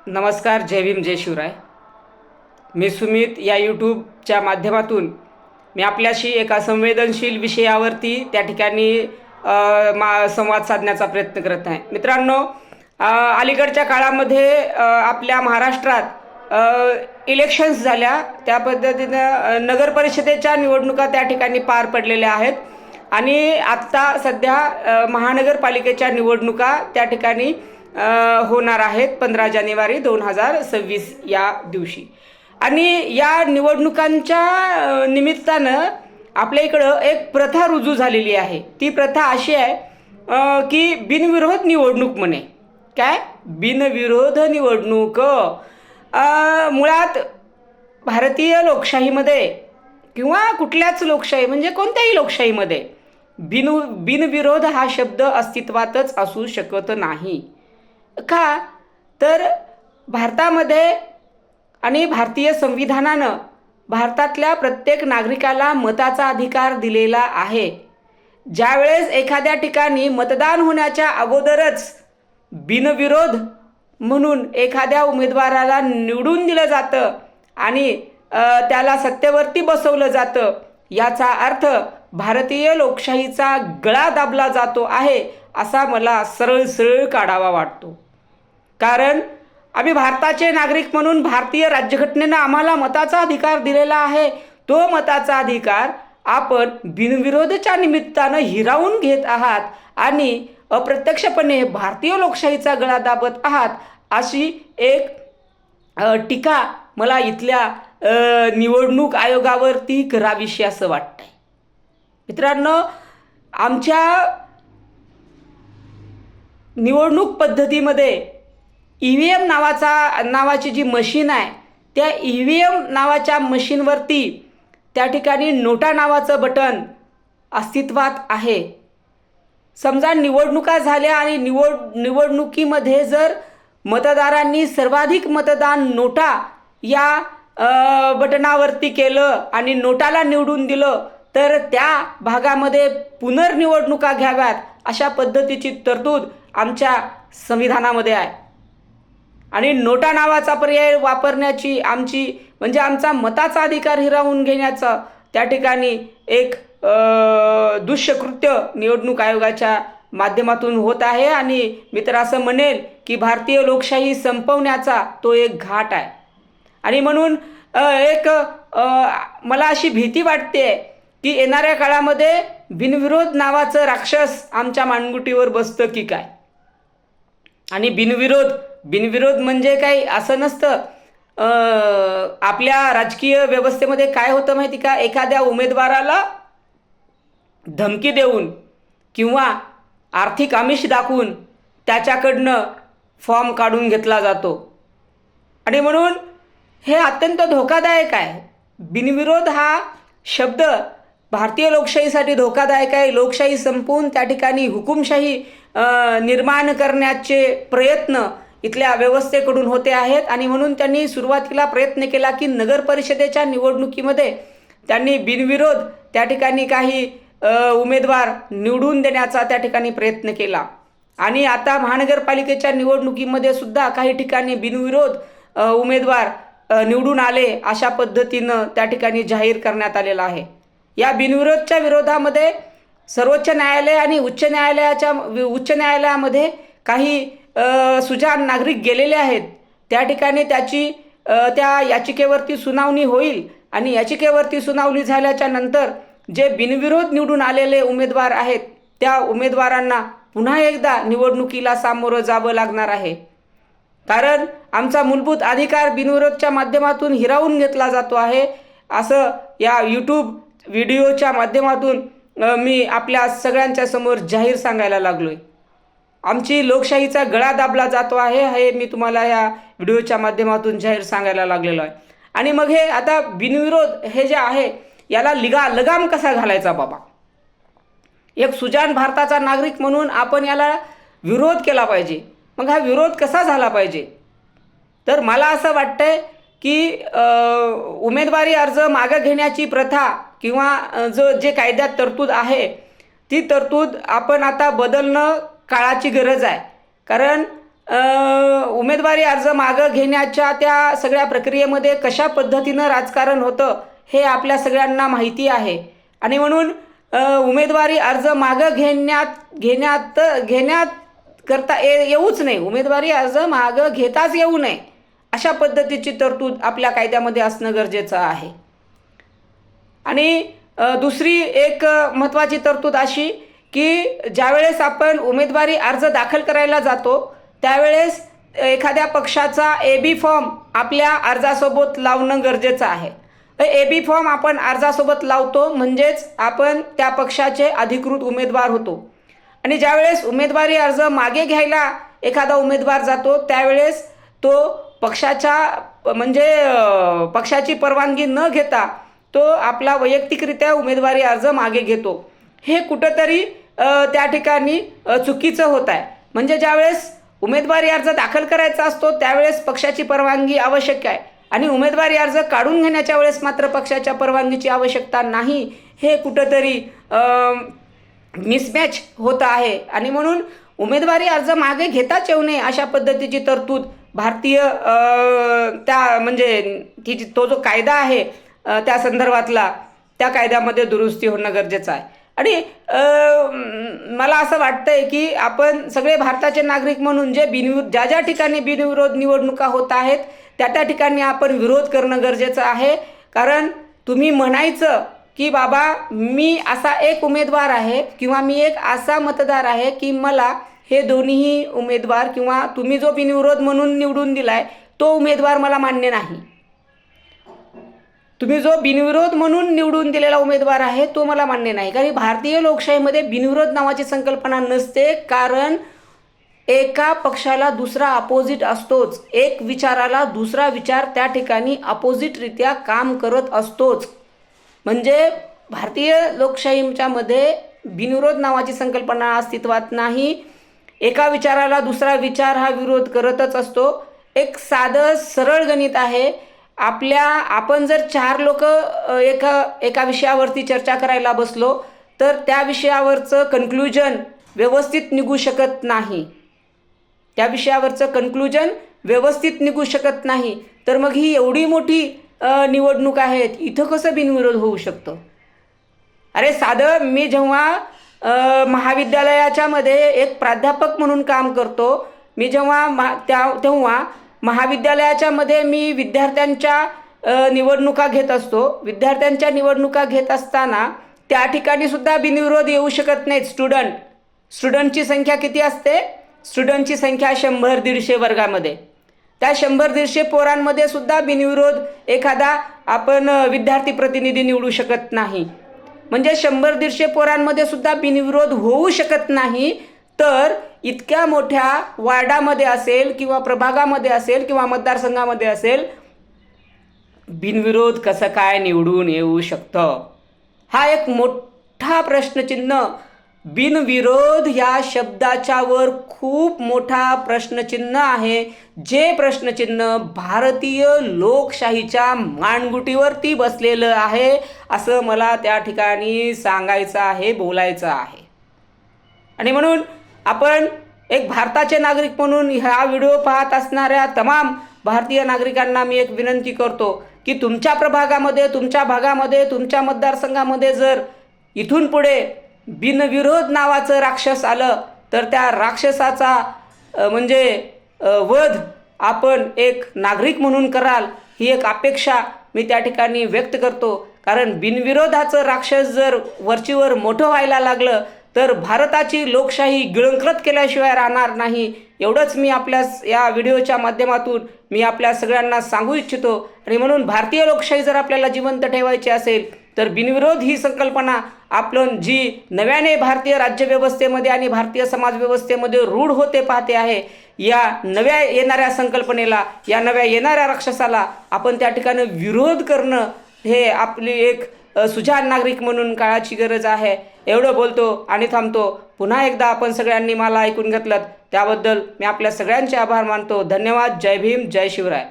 नमस्कार, जय भीम, जय शिवराय. मी सुमित या यूट्यूबच्या माध्यमातून मी आपल्याशी एका संवेदनशील विषयावरती त्या ठिकाणी संवाद साधण्याचा प्रयत्न करत आहे. मित्रांनो, अलीकडच्या काळामध्ये आपल्या महाराष्ट्रात इलेक्शन्स झाल्या. त्या पद्धतीनं नगर परिषदेच्या निवडणुका त्या ठिकाणी पार पडलेल्या आहेत आणि आत्ता सध्या महानगरपालिकेच्या निवडणुका त्या ठिकाणी होणार आहेत 15 जानेवारी 2026 या दिवशी. आणि या निवडणुकांच्या निमित्तानं आपल्या इकडं एक प्रथा रुजू झालेली आहे. ती प्रथा अशी आहे की बिनविरोध निवडणूक म्हणे. काय बिनविरोध निवडणूक? मुळात भारतीय लोकशाहीमध्ये किंवा कुठल्याच लोकशाही म्हणजे कोणत्याही लोकशाहीमध्ये बिनविरोध हा शब्द अस्तित्वातच असू शकत नाही. का तर भारतामध्ये आणि भारतीय संविधानानं भारतातल्या प्रत्येक नागरिकाला मताचा अधिकार दिलेला आहे. ज्यावेळेस एखाद्या ठिकाणी मतदान होण्याच्या अगोदरच बिनविरोध म्हणून एखाद्या उमेदवाराला निवडून दिलं जातं आणि त्याला सत्तेवरती बसवलं जातं, याचा अर्थ भारतीय लोकशाहीचा गळा दाबला जातो आहे असा मला सरळ सरळ काढावा वाटतो. कारण आम्ही भारताचे नागरिक म्हणून भारतीय राज्यघटनेनं आम्हाला मताचा अधिकार दिलेला आहे. तो मताचा अधिकार आपण बिनविरोधच्या निमित्तानं हिरावून घेत आहात आणि अप्रत्यक्षपणे भारतीय लोकशाहीचा गळा दाबत आहात, अशी एक टीका मला इथल्या निवडणूक आयोगावरती करावीशी असं वाटतंय. मित्रांनो, आमच्या निवडणूक पद्धतीमध्ये EVM नावाची जी मशीन आहे, त्या EVM नावाच्या मशीनवरती त्या ठिकाणी नोटा नावाचं बटन अस्तित्वात आहे. समजा निवडणुका झाल्या आणि निवडणुकीमध्ये जर मतदारांनी सर्वाधिक मतदान नोटा या बटनावरती केलं आणि नोटाला निवडून दिलं, तर त्या भागामध्ये पुनर्निवडणुका घ्याव्यात अशा पद्धतीची तरतूद आमच्या संविधानामध्ये आहे. आणि नोटा नावाचा पर्याय वापरण्याची आमचा मताचा अधिकार हिरावून घेण्याचं त्या ठिकाणी एक दुष्कृत्य निवडणूक आयोगाच्या माध्यमातून होत आहे. आणि मी तर असं म्हणेल की भारतीय लोकशाही संपवण्याचा तो एक घाट आहे. आणि म्हणून मला अशी भीती वाटते की येणाऱ्या काळामध्ये बिनविरोध नावाचं राक्षस आमच्या मानगुटीवर बसतं की काय. आणि बिनविरोध म्हणजे काही असं नसतं. आपल्या राजकीय व्यवस्थेमध्ये काय होतं माहिती का, एखाद्या उमेदवाराला धमकी देऊन किंवा आर्थिक आमिष दाखवून त्याच्याकडनं फॉर्म काढून घेतला जातो. आणि म्हणून हे अत्यंत धोकादायक आहे. बिनविरोध हा शब्द भारतीय लोकशाहीसाठी धोकादायक आहे. लोकशाही संपवून त्या ठिकाणी हुकुमशाही निर्माण करण्याचे प्रयत्न इथल्या व्यवस्थेकडून होते आहेत. आणि म्हणून त्यांनी सुरुवातीला प्रयत्न केला की नगर परिषदेच्या निवडणुकीमध्ये त्यांनी बिनविरोध त्या ठिकाणी काही उमेदवार निवडून देण्याचा त्या ठिकाणी प्रयत्न केला. आणि आता महानगरपालिकेच्या निवडणुकीमध्ये सुद्धा काही ठिकाणी बिनविरोध उमेदवार निवडून आले अशा पद्धतीनं त्या ठिकाणी जाहीर करण्यात आलेला आहे. या बिनविरोधच्या विरोधामध्ये सर्वोच्च न्यायालय आणि उच्च न्यायालयामध्ये काही सुजाण नागरिक गेलेले आहेत. त्या ठिकाणी त्या याचिकेवरती सुनावणी होईल आणि याचिकेवरती सुनावणी झाल्याच्या नंतर जे बिनविरोध निवडून आलेले उमेदवार आहेत त्या उमेदवारांना पुन्हा एकदा निवडणुकीला सामोरं जावं लागणार आहे. कारण आमचा मूलभूत अधिकार बिनविरोधच्या माध्यमातून हिरावून घेतला जातो आहे असं या यूट्यूब व्हिडिओच्या माध्यमातून मी आपल्या सगळ्यांच्या समोर जाहीर सांगायला लागलोय. आमची लोकशाहीचा गळा दाबला जातो आहे हे मी तुम्हाला या व्हिडिओच्या माध्यमातून जाहीर सांगायला लागलेलो आहे. आणि मग हे आता बिनविरोध हे जे आहे याला लगाम कसा घालायचा बाबा. एक सुजाण भारताचा नागरिक म्हणून आपण याला विरोध केला पाहिजे. मग हा विरोध कसा झाला पाहिजे, तर मला असं वाटतंय की उमेदवारी अर्ज मागं घेण्याची प्रथा किंवा जे कायद्यात तरतूद आहे ती तरतूद आपण आता बदलणं काळाची गरज आहे. कारण उमेदवारी अर्ज मागं घेण्याच्या त्या सगळ्या प्रक्रियेमध्ये कशा पद्धतीनं राजकारण होतं हे आपल्या सगळ्यांना माहिती आहे. आणि म्हणून उमेदवारी अर्ज मागं घेण्यात करता येऊच नाही, उमेदवारी अर्ज मागं घेताच येऊ नये अशा पद्धतीची तरतूद आपल्या कायद्यामध्ये असणं गरजेचं आहे. आणि दुसरी एक महत्त्वाची तरतूद अशी की ज्यावेळेस आपण उमेदवारी अर्ज दाखल करायला जातो त्यावेळेस एखाद्या पक्षाचा AB फॉर्म आपल्या अर्जासोबत लावणं गरजेचं आहे. AB फॉर्म आपण अर्जासोबत लावतो म्हणजेच आपण त्या पक्षाचे अधिकृत उमेदवार होतो. आणि ज्यावेळेस उमेदवारी अर्ज मागे घ्यायला एखादा उमेदवार जातो त्यावेळेस तो पक्षाची परवानगी न घेता तो आपला वैयक्तिकरित्या उमेदवारी अर्ज मागे घेतो. हे कुठंतरी त्या ठिकाणी चुकीचं होत आहे. म्हणजे ज्यावेळेस उमेदवारी अर्ज दाखल करायचा असतो त्यावेळेस पक्षाची परवानगी आवश्यक आहे आणि उमेदवारी अर्ज काढून घेण्याच्या वेळेस मात्र पक्षाच्या परवानगीची आवश्यकता नाही, हे कुठंतरी मिसमॅच होत आहे. आणि म्हणून उमेदवारी अर्ज मागे घेताच येऊ नये अशा पद्धतीची तरतूद भारतीय तो जो कायदा आहे त्या संदर्भातला त्या कायद्यामध्ये दुरुस्ती होणं गरजेचं आहे. आणि मला असं वाटतंय की आपण सगळे भारताचे नागरिक म्हणून ज्या ज्या ठिकाणी बिनविरोध निवडणुका होत आहेत त्या ठिकाणी आपण विरोध करणं गरजेचं आहे. कारण तुम्ही म्हणायचं की बाबा मी असा एक उमेदवार आहे किंवा मी एक असा मतदार आहे की मला हे दोन्हीही उमेदवार किंवा तुम्ही जो बिनविरोध म्हणून निवडून दिलाय तो उमेदवार मला मान्य नाही. तुम्ही जो बिनविरोध म्हणून निवडून दिलेला उमेदवार आहे तो मला मान्य नाही. कारण भारतीय लोकशाहीमध्ये बिनविरोध नावाची संकल्पना नसते. कारण एका पक्षाला दुसरा अपोजिट असतोच, एक विचाराला दुसरा विचार त्या ठिकाणी अपोजिटरित्या काम करत असतोच. म्हणजे भारतीय लोकशाहीच्या मध्ये बिनविरोध नावाची संकल्पना अस्तित्वात नाही. एका विचाराला दुसरा विचार हा विरोध करतच असतो. एक साधं सरळ गणित आहे. आपण जर 4 लोक एका विषयावरती चर्चा करायला बसलो तर त्या विषयावरचं कन्क्लुजन व्यवस्थित निघू शकत नाही. तर मग ही एवढी मोठी निवडणूक आहे, इथं कसं बिनविरोध होऊ शकतं? अरे साधं मी जेव्हा महाविद्यालयाच्या मध्ये एक प्राध्यापक म्हणून काम करतो, मी तेव्हा महाविद्यालयाच्या मध्ये मी विद्यार्थ्यांच्या निवडणुका घेत असतो. विद्यार्थ्यांच्या निवडणुका घेत असताना त्या ठिकाणी सुद्धा बिनविरोध येऊ शकत नाहीत. स्टुडंटची संख्या किती असते? स्टुडंटची संख्या 100-150 वर्गामध्ये. त्या 100-150 पोरांमध्ये सुद्धा बिनविरोध एखादा आपण विद्यार्थी प्रतिनिधी निवडू शकत नाही. म्हणजे 100-150 पोरांमध्ये सुद्धा बिनविरोध होऊ शकत नाही. तर इतक्या मोठ्या वार्डामध्ये असेल किंवा प्रभागामध्ये असेल किंवा मतदारसंघामध्ये असेल, बिनविरोध कसं काय निवडून येऊ शकतं? हा एक मोठा प्रश्नचिन्ह. बिनविरोध या शब्दाच्या वर खूप मोठा प्रश्नचिन्ह आहे. जे प्रश्नचिन्ह भारतीय लोकशाहीच्या मानगुटीवरती बसलेलं आहे असं मला त्या ठिकाणी सांगायचं आहे, बोलायचं आहे. आणि म्हणून आपण एक भारताचे नागरिक म्हणून हा व्हिडिओ पाहत असणाऱ्या तमाम भारतीय नागरिकांना मी एक विनंती करतो की तुमच्या प्रभागामध्ये, तुमच्या भागामध्ये, तुमच्या मतदारसंघामध्ये जर इथून पुढे बिनविरोध नावाचं राक्षस आलं तर त्या राक्षसाचा वध आपण एक नागरिक म्हणून कराल, ही एक अपेक्षा मी त्या ठिकाणी व्यक्त करतो. कारण बिनविरोधाचं राक्षस जर वरचीवर मोठं व्हायला लागलं तर भारताची लोकशाही गिळंकृत केल्याशिवाय राहणार नाही. एवढंच मी आपल्या या व्हिडिओच्या माध्यमातून मी आपल्या सगळ्यांना सांगू इच्छितो. आणि म्हणून भारतीय लोकशाही जर आपल्याला जिवंत ठेवायची असेल तर बिनविरोध ही संकल्पना आपण जी नव्याने भारतीय राज्यव्यवस्थेमध्ये आणि भारतीय समाजव्यवस्थेमध्ये रूढ होते पाहते आहे, या नव्या येणाऱ्या संकल्पनेला, या नव्या येणाऱ्या राक्षसाला आपण त्या ठिकाणी विरोध करणं हे आपली एक सुजाण नागरिक म्हणून काळाची गरज आहे. एवढं बोलतो आणि थांबतो. पुन्हा एकदा आपण सगळ्यांनी मला ऐकून घेतलं त्याबद्दल मी आपल्या सगळ्यांचे आभार मानतो. धन्यवाद. जय भीम, जय शिवराय.